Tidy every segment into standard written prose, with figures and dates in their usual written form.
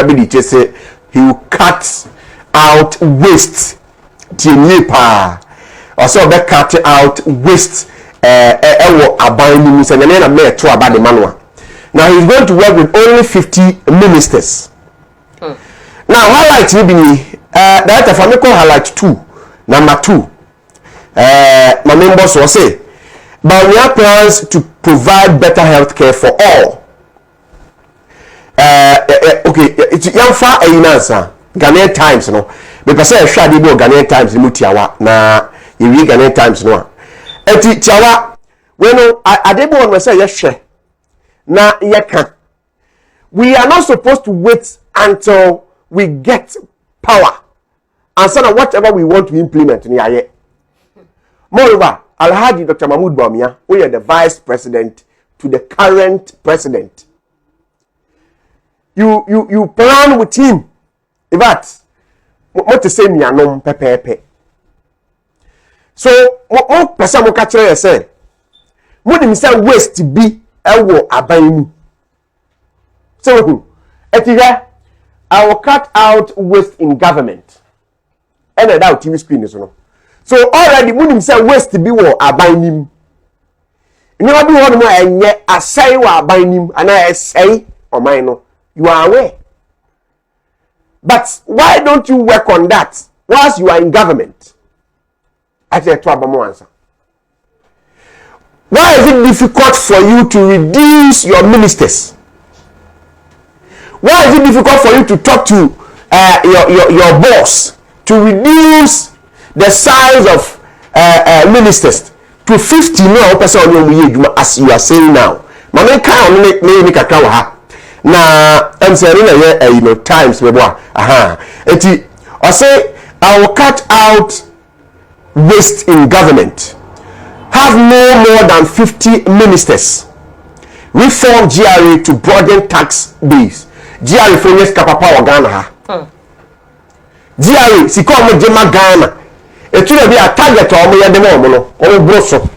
Biabidi say he will cut out waste. Tinipa. Also be cut out waste abandon say na me to about the manual. Now he's going to work with only 50 ministers. Now highlight will be that if I make highlight 2. Number 2. My members will say, but we have plans to provide better health care for all. Okay, it's young far a answer. Ghanaian Times, no. Because I shall be Ghanaian Times in Mutiawa. Na you read Ghanaian Times, no. Eti Tiawa, when I did one say yes, share. Na yeka. We are not supposed to wait until we get power and so whatever we want to implement in here. Moreover, Alhaji Dr. Mahmoud Bawumia, who is the vice president to the current president. You plan with him. In fact, what to say me anom pepepe. So, what person mo catch you say? Mo dem say waste be ewo aban mu. So, etiga I will cut out waste in government. And that TV screen is no. So already when him say waste be wo aban nim. You be one more enye asai wo aban nim and I say o man no. You are aware. But why don't you work on that whilst you are in government? I say to abamo answer. Why is it difficult for you to reduce your ministers? Why is it difficult for you to talk to your boss to reduce the size of ministers to 50 now as you are saying now? Mama can make a cow. Now, I'm saying, times, I say, I will cut out waste in government. Have no more than 50 ministers. Reform GRA to broaden tax base. GRA for yes kapapa Ghana. GRA si ko mo jema Ghana. It will be a target or mo yedemo no or broso.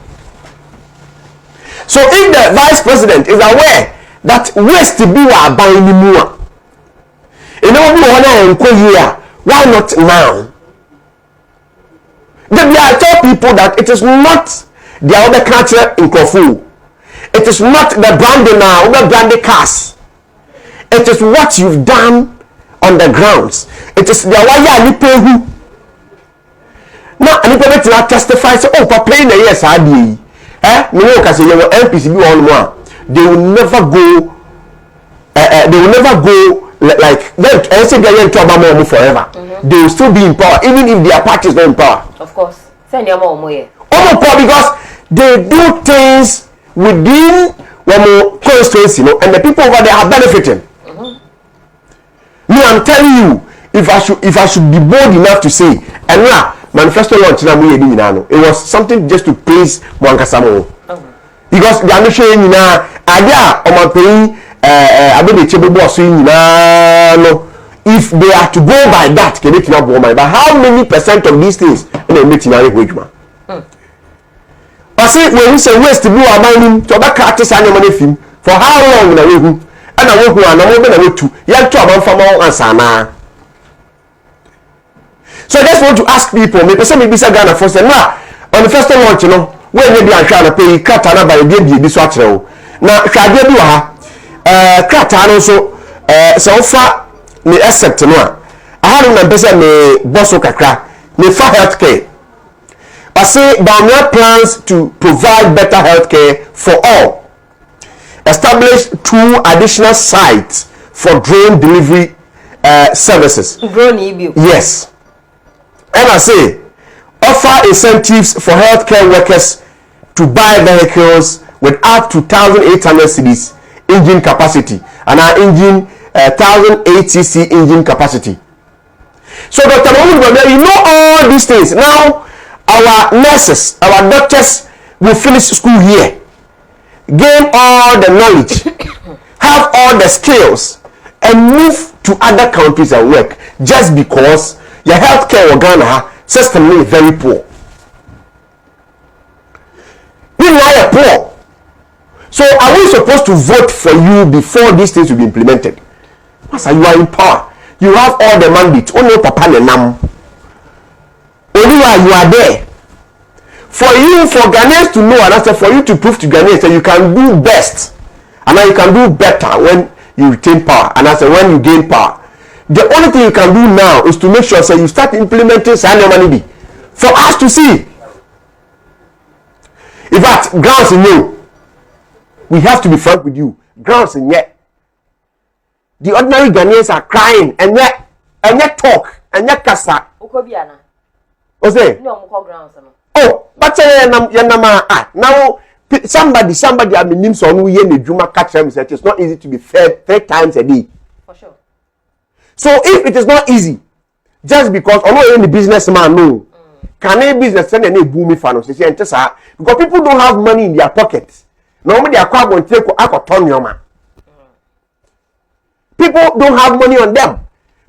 So if the vice president is aware that waste be wa ban ni mu a, e no be wona enko here, why not now? I tell people that it is not the other culture in Kofu. It is not the branding now, the branding cars. It is what you've done on the grounds. It is the way you pay who. Now, and if you testify, say, oh, for playing the yes, I did. No, because you know MPC be on one. They will never go. They will never go like that. I say they are in trouble forever. They will still be in power, even if their party is not in power. Of course, send your mom away. Because they do things within one constituency, and the people over there are benefiting. Me, I'm telling you, if I should be bold enough to say, and now manifesto launch it was something just to praise Mwankasamo. Because they are not showing now, if they are to go by that, can it not go by? But how many percent of these things and they make wage man? I say when we say waste to do our mining to back artists and money film for how long na and I work one, I'm going to young trouble from all answer now. So I just want to ask people, maybe some maybe say Ghana first, now on the first launch, when maybe I'm trying to pay Katana by the this watch now. Now, Kadia do Katana also so far me accept no. I have a person me boss kakra me for healthcare. I say Bawumia plans to provide better healthcare for all. Establish 2 additional sites for drone delivery services. Drone EBU. Yes. And I say, offer incentives for healthcare workers to buy vehicles with up to 1,800 cedis engine capacity and our engine 1,008 cc engine capacity. So Dr. Mahmoud, you know all these things. Now, our nurses, our doctors will finish school here, gain all the knowledge, have all the skills, and move to other countries and work just because your healthcare Ghana system is very poor. We are poor. So are we supposed to vote for you before these things will be implemented? Master, you are in power. You have all the mandate. Only papa and nam. Only you are there. For you, for Ghanaians to know, and after for you to prove to Ghanaians that you can do best, and now you can do better when you retain power, and after when you gain power. The only thing you can do now is to make sure that you start implementing Sanyamanidi for us to see. In fact, grounds in you, we have to be frank with you. Grounds in yet. The ordinary Ghanaians are crying, and yet talk, and yet kasa. What's that? No, grounds. Oh, but now somebody I mean names on we in Juma catch them said it's not easy to be fed 3 times a day. For sure. So if it is not easy, just because although any businessman no, can a business send any booming fan say because people don't have money in their pockets. Normally they are going to take a people don't have money on them.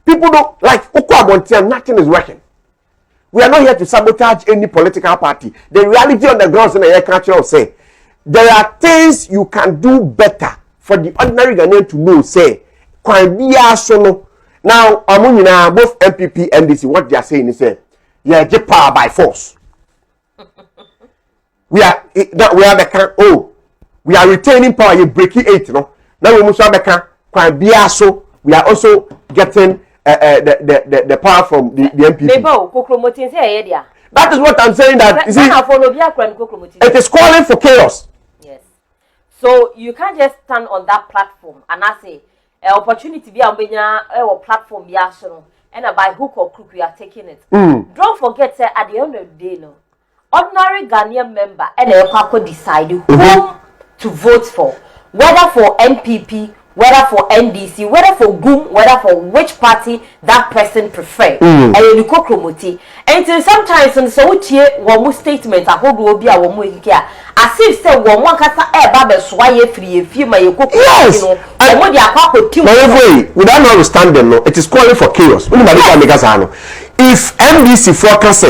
People don't like nothing is working. We are not here to sabotage any political party. The reality on the ground in the air culture say there are things you can do better for the ordinary Ghanaian to know. Say, now both Npp and NDC, what they are saying is say, yeah, get power by force. we are retaining power. You break it 8, no. Now we must have we are also getting the power from the NPP. That is what I'm saying. That you see, it is calling for chaos. Yes. So you can't just stand on that platform and I say opportunity be a platform be and by hook or crook we are taking it. Don't forget at the end of the day, no ordinary Ghanaian member and they decide whom to vote for, whether for NPP, whether for NDC, whether for GUM, whether for which party that person prefer. And you go promote. And sometimes in so one statement I hold will be a woman here. As if say one kasa babe swaye free my yes. Without understanding, no, it is calling for chaos. If NDC forecast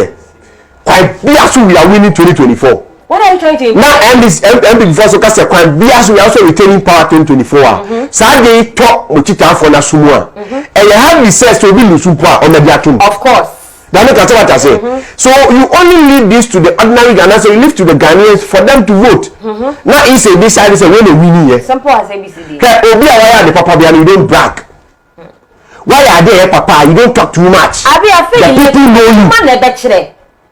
we are winning 2024. What are you trying to now MPP first because we are also retaining power 2024. So they talk mutita for na sumua. And you have research to be lusupa on the diatum. Of course. That's what I say. So you only leave this to the ordinary Ghanaians, so you leave to the Ghanaians for them to vote. Now he say this side is a when they win here. Simple as ABCD. Why are the papa behind you don't brag? Why are they papa? You don't talk too much. I the people know you.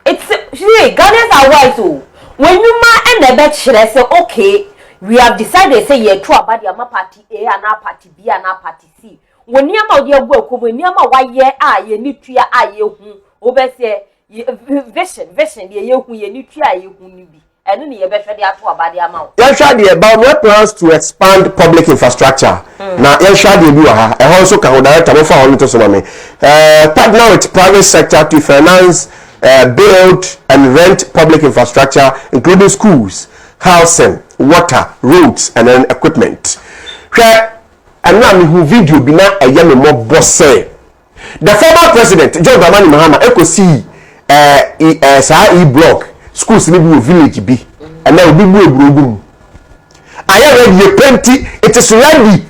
It's Ghanaians are wise. When you and the bet say okay, we have decided say ye true about your party A and our party B and our party C. When you are your work, when you are why ye need to over say vision, ye need to be. And then you better about the amount. Yeshua about what plans to expand public infrastructure. Now Yeshua the also can direct for only to some partner with private sector to finance build and rent public infrastructure, including schools, housing, water, roads, and then equipment. And now who video be now a young more boss say. The former president, John Dramani Mahama, echo see block schools in the village be, and now be boom. I already plenty. It is ready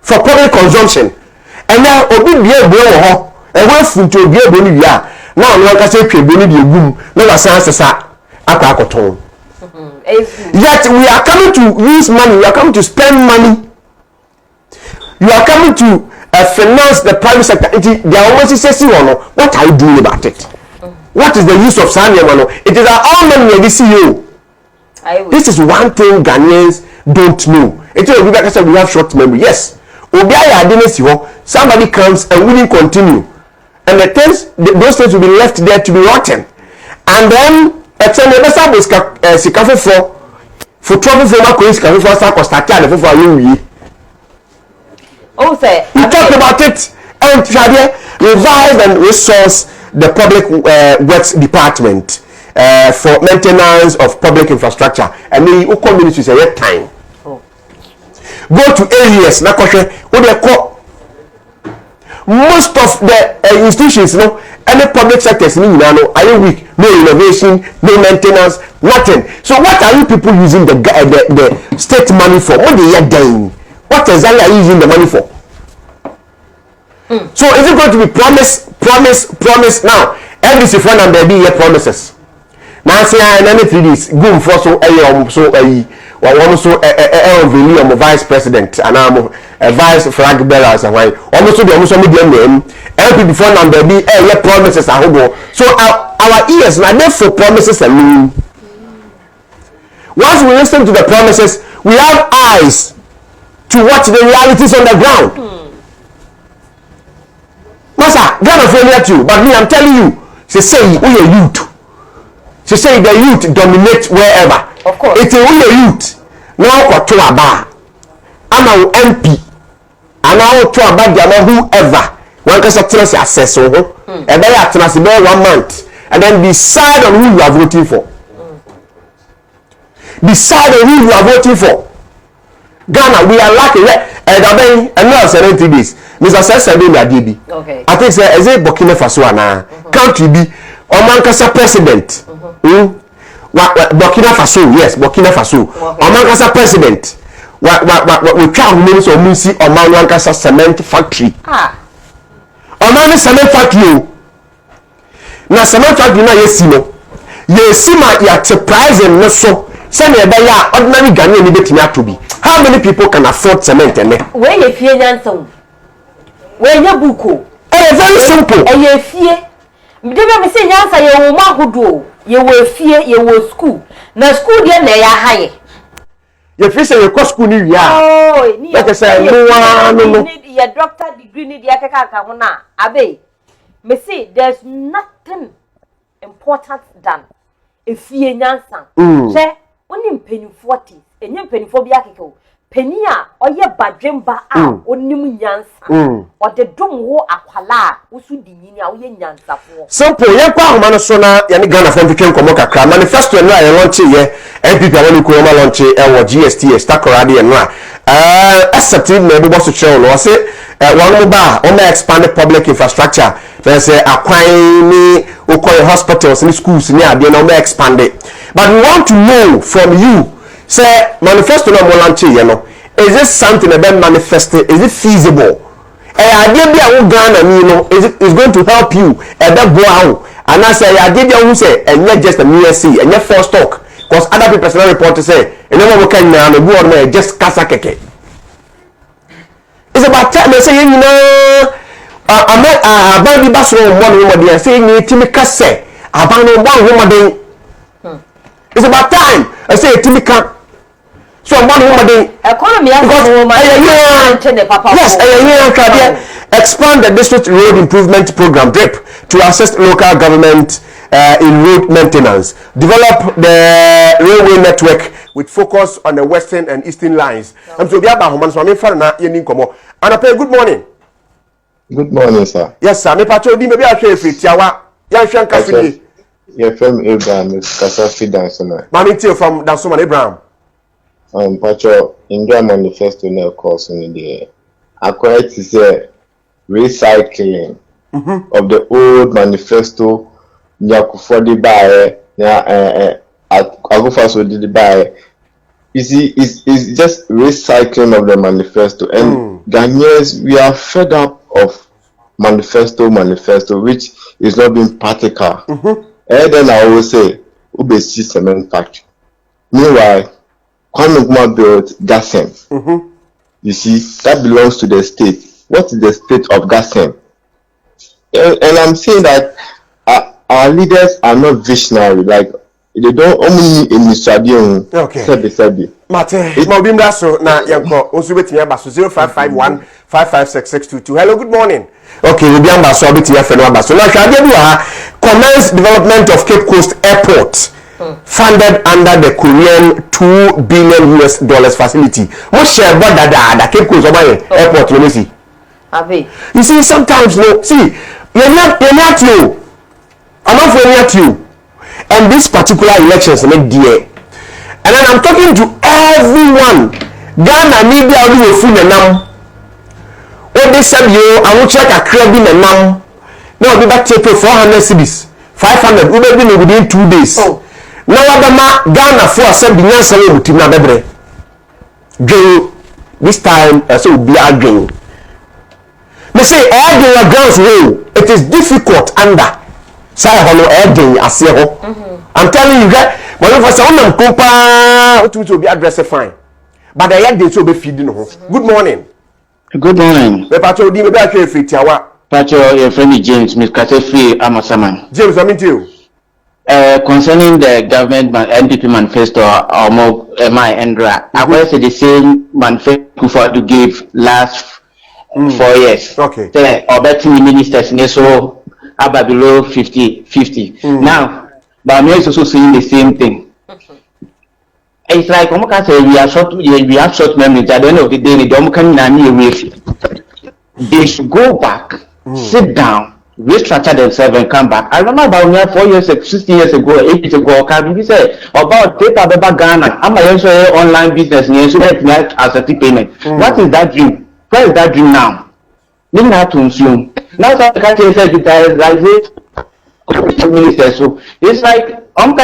for public consumption, and now obi be able and when food to be able now one can say boni the room no sense akakoton. Yet we are coming to use money, we are coming to spend money, you are coming to finance the private sector. They are almost saying what are you doing about it? What is the use of Sanya? It is our own money the CEO. This is one thing Ghanaians don't know. It is like I said, we have short memory. Yes, somebody comes and we will continue. And the things, those things will be left there to be rotten. And then, it's an ever was Sikafu for trouble for my coins, Sikafu for Statian for you. Oh, say, we talked about it and revive and resource the public works department for maintenance of public infrastructure. And the community is a time. Go to areas, what they call. Most of the institutions, any public sectors, are you weak? No innovation, no maintenance, nothing. So what are you people using the state money for? What they are doing? What exactly are you using the money for? So is it going to be promise now? NDC friend and baby here promises. Now say I any 3 days go for so so one so vice president and I'm a vice flag bearer as why almost the almost medium name LP before and baby here promises are go. So our ears now there for promises and mean. Once we listen to the promises, we have eyes to watch the realities on the ground. Master, God of failure too, but me, I'm telling you, she say we are youth. She say the youth dominate wherever. Of course. It's a we are youth. Now for to a bar. I'm a MP. And now to a bar, whoever. One can say access so and then after 1 month. And then decide on who you are voting for. Decide on who you are voting for. Ghana, we are lucky. And now 70 days. Mr. Sesame Adibi. Okay. I think say is it Burkina Faso na country be Omankasa president. Burkina Faso, yes, Burkina Faso. Omankasa president. We try to so munsi Omankasa cement factory. Omankasa cement factory. Na cement factory na yesi no. Yesi ma ya surprise no so. Say na be ya ordinary Ghanaian ni betimi atobi. How many people can afford cement ene? Where you fie nyansa. Where you buko? Very simple. You fie. Mdebe me say nyansa ye wo mahodo. Ye wo fie, ye wo school. Na school dey na ya haye. You feel say you go school ni ya. Oh, ni like I say no. Need your doctor degree need ya kaka ho na. Abe. Me say there's nothing important than a fie nyansa. Say oni mpenifo 40. Enye mpenifo bi akeke. Peni a oye badwemba a onim nyansa o de dom wo akwala wo su di nyini a wo ye nyansafo simple ye kwa homa no so na ye ne Ghana fam twetwe nkomo kakra manifesto no a ye launch ye NPP awon ko ma launch e wo GST stakorade ye no a accept na be boss show no say one ba o ma expand public infrastructure there say akwan ni okoye hospitals ni schools ni ade na o ma expand it. But we want to know from you. Say manifesto no mo launch ye no, is this something about manifesto? Is it feasible? Idea bi a wo Ghana ni no is going to help you e be boa and I say idea bi a wo say enye just a mere see enye first talk because other people personal report say enye mo kan na no bo no just kasa keke. It's about time they say you know aban bi baso mo no dey say ni timi kase aban no mo den. It's about time I say timi kan. So one woman economy yes, expand the district road improvement program DRIP to assist local government in road maintenance. Develop the railway network with focus on the western and eastern lines. I'm so biaba homan so me fa na yeni nkomo. Anapa good morning. Good morning, sir. Yes sir, me pacho di me bi ahwe fritiawa. Ya hwe nkafie. You're from Abraham, Kasa Fidansona. Mami tie from Dansoma Abraham. Pacho, India Manifesto now calls in the acquired to say recycling of the old manifesto. Nyakufodi buy Agufaso did buy. You see, it's just recycling of the manifesto, and Ghanaians we are fed up of manifesto, which is not being practical. And then I will say, Ube cement factory. Meanwhile, Kwame Nkrumah built Gassem. You see, that belongs to the state. What is the state of Gassem? And I'm saying that our leaders are not visionary. Like they don't only in Misadion. Okay. Sebi. Mate, Mobimda so na yanko osubeti yamba so 0551 556 Hello, good morning. Okay, we be amba so obeti yafe no amba so na hwade bi ha commence development of Cape Coast Airport. Funded under the Korean $2 billion facility. What share what that Cape Coast Airport you see? You see, sometimes no, see, you're not you. I'm not for you. And this particular elections made dear. And then I'm talking to everyone. Ghana media do a full nam. What they said you, I will check a crab in a nam. No, we back take 400 cities. 500, we will be within 2 days. Oh. Now Adama Ghana for some binance with team na bebre. This time so be again. me say all the grounds way it is difficult under say hono edin ase ho I'm telling you that when you say onam kompa to be address fine but the yard dey so be feed no ho good morning me pacho di me be atwe free tiawa pacho your friend James Mr. Free Amasaman James I'm into you concerning the government Npp Manifesto or more my Endra I say the same manifesto for to give last 4 years okay or better ministers so about below 50 now but I'm also saying the same thing. It's like we have short memories at the end of the day they should go back sit down restructure themselves and come back. I remember about 4 years 16 years ago 8 years ago can say about paper Ghana I'm a online business as a payment. What is that dream? Where is that dream now? Didn't have to assume. Now some country says minister. So it's like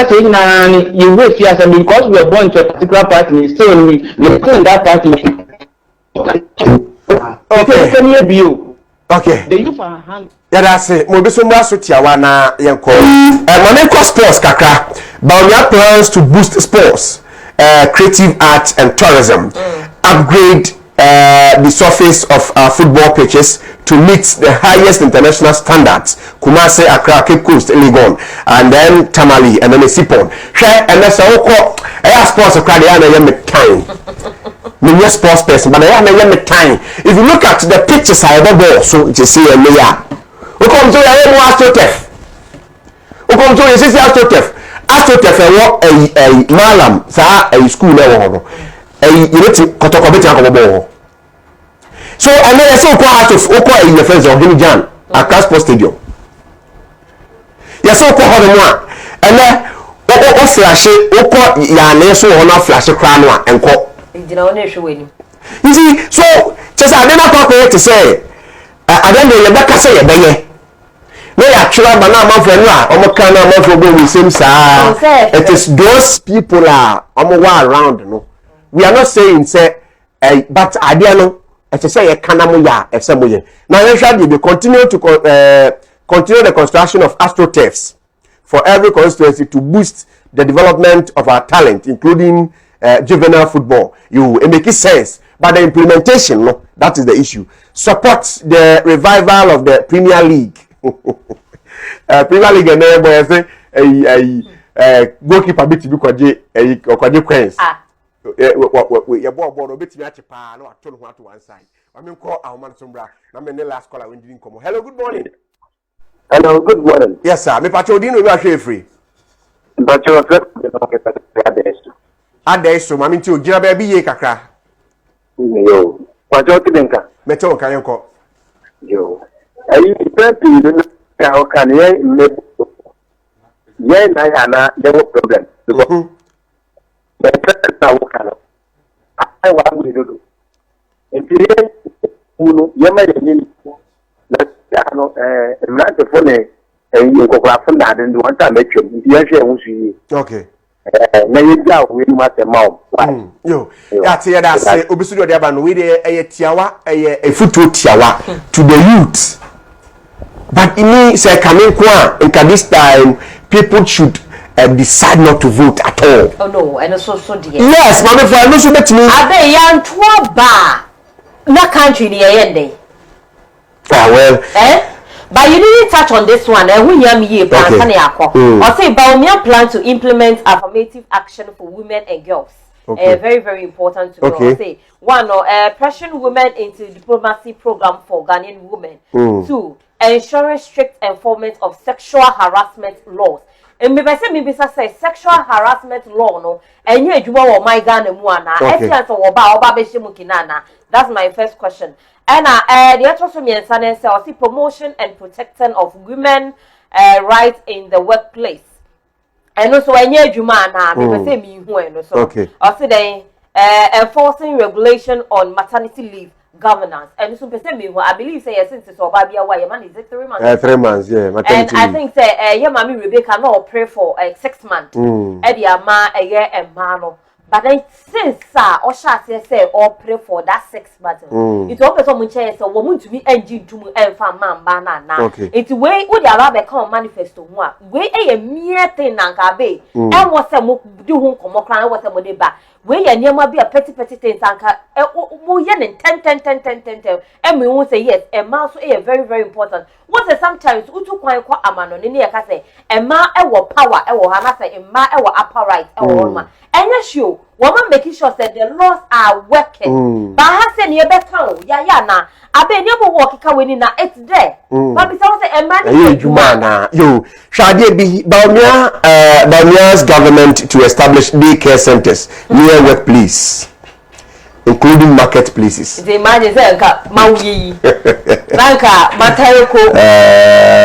saying you wait here because we are born to a particular party, still we still in that party. Okay. The youth are hand. Yeah, that's it. Mo be so mra so tiawa na yenko. Money sports kakra. But we have plans to boost sports, creative arts and tourism. Upgrade the surface of football pitches to meet the highest international standards. Kumasi, Accra, Cape Coast, Legon, and then Tamale, and then Sipon. Share and that's all called sports of Cradiana time. Many sports person, but I am a time. If you look at the pictures I ever bought, so you see a layer. Who comes to a AstroTurf? Who comes to a AstroTurf? AstroTurf, a malam, a school level. You need to Kotokobit. So and then I saw out of in the friends of him Jan at Casper Stadium. Yes, so call and then what flash ya so on flash crown and call. You see, so just I never talk to say I don't know Rebecca say a baye. No, actually, but now my friend, it is those people are around. No, we are not saying say, but I don't know. As I say, now they continue to continue the construction of AstroTurfs for every constituency to boost the development of our talent, including juvenile football. It makes sense, but the implementation, no, that is the issue. Support the revival of the Premier League. Premier League and everybody say goalkeeper bit to be kwaje Queens. Your board bit me pa no aton ho to one side. I mean call our man sombra. Na me the last caller when didn't come. Hello, good morning. Hello, good morning. Yes sir. Me pacho din we ahwe free. Pacho Adesso mami ti o gira ba bi ye kakra. Yo. Pacho tidenka. Me te o kan yenko. Yo. Ayi pepi no ka o kan ye me. Ye na ya na there was problem. Because I want to do. If you yama yin na no not the phone and you go from that and one time make you okay. Na you ja we must mom. Yo. That's here that say obisu do aba no we dey tiawa futu tiawa to the youth. But it means coming kwa in this time people should decide not to vote at all. Oh no, and so dear. Yes, mommy, for no should bet me. Abe yan twa ba na country ni yende. Ah well. But you didn't touch on this one. When you plan or say Baumia plan to implement affirmative action for women and girls. Okay. Very, very important to know. Say one pressuring women into diplomacy program for Ghanaian women. 2, ensuring strict enforcement of sexual harassment laws. And maybe say sexual harassment law no and you do my Ghana muana. That's my first question. And the other me and promotion and protection of women rights in the workplace. And also when you do maybe say me who so also then enforcing regulation on maternity leave governance. And so I believe say since it's about why man is it 3 months? 3 months, yeah. And I think say yeah, mommy Rebecca no pray for 6 months. Eddie ama a year and mano. but then since Osha say or pray for that 6 months. It opens on chance so woman to be engine to and farm man banana. It's way would the Arabic come manifesto one. Way a mere thing nanka bay. And what's a do home come what's a modeba. Way a near be a petty thing anka yen 10 and we won't say yes, a mouse a very, very important. What sometimes utu quite amano in the case, a ma ewa power, ewa hanasa, a ma ewa upper right, ewa. And yes, you woman making sure that the laws are working. But has any better? Na. I be never walk away na it's there. But besides a man, you shall be Baumia's government to establish daycare centers near workplace, including marketplaces. The man is Maui Nanka, Mataroko,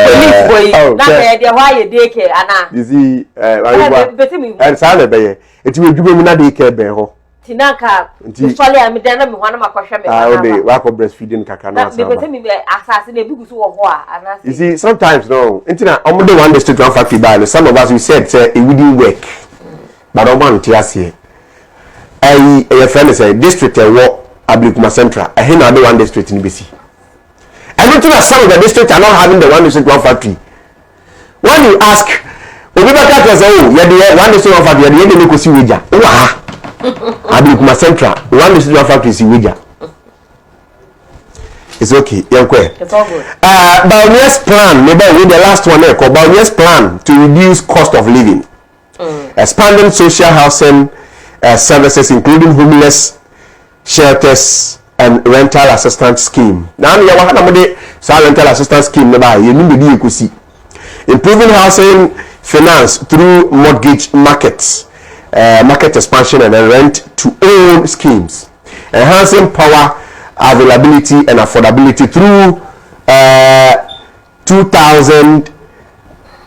police boy, Naka, why you daycare, Anna. You see, and Salabay, it will give me not daycare beho. Tinaka, usually I'm done one of my questions. I will be work of breastfeeding Kakana. You see, sometimes no, internet, I'm the one district one factory by some of us we said it wouldn't work. But I want to ask you. A friend is a district and what Ablikuma Central. I hear another one district in BC. I don't think that some of the districts are not having the one district one factory. When you ask, we be back as oh, you're the one district one factory, you're the end of the Wija. Ablikuma Central, one district one factory is Wija. It's okay, it's all good. Baumia's plan, maybe with the last one there, called Baumia's plan to reduce cost of living, expanding social housing. Services including homeless shelters and rental assistance scheme. Now we have a rental assistance scheme. You see, improving housing finance through mortgage markets, market expansion and rent to own schemes, enhancing power availability and affordability through 2,000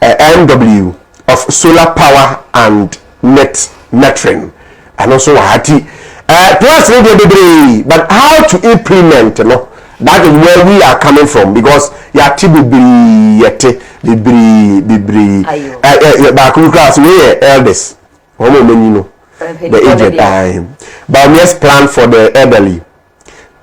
MW of solar power and net metering. And also Hati. Plus but how to implement, you know, that is where we are coming from because Yati class we elders. The aged time. Baumia's plan for the elderly.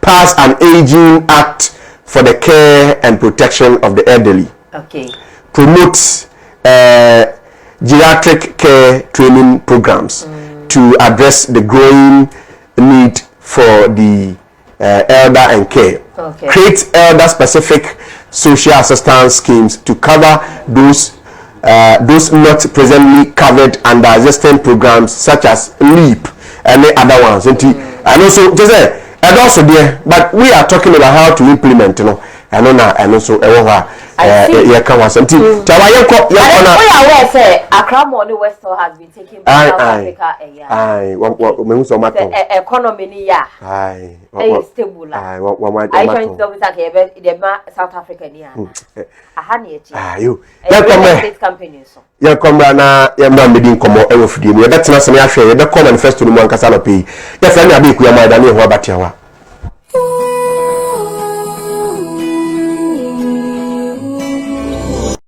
Pass an aging act for the care and protection of the elderly. Okay. Promotes geriatric care training programs. To address the growing need for the elder and care. Okay. Create elder-specific social assistance schemes to cover those not presently covered under existing programs such as LEAP and the other ones. And also, just and also there, but we are talking about how to implement, you know, and also yeah, come on, something. I say Accra Money Westall has been taken by South Africa a year. Aye, what economy ya. Aye, stable. Aye, what I joined the South African year. I had it. You. State companies. Ya komra na ya mba medi nkomo e wofidi mu ya betina se me ahwe ya be come manifesto no mu ankasa no pe ya fa na be ku ya ma da ne ho abatia wa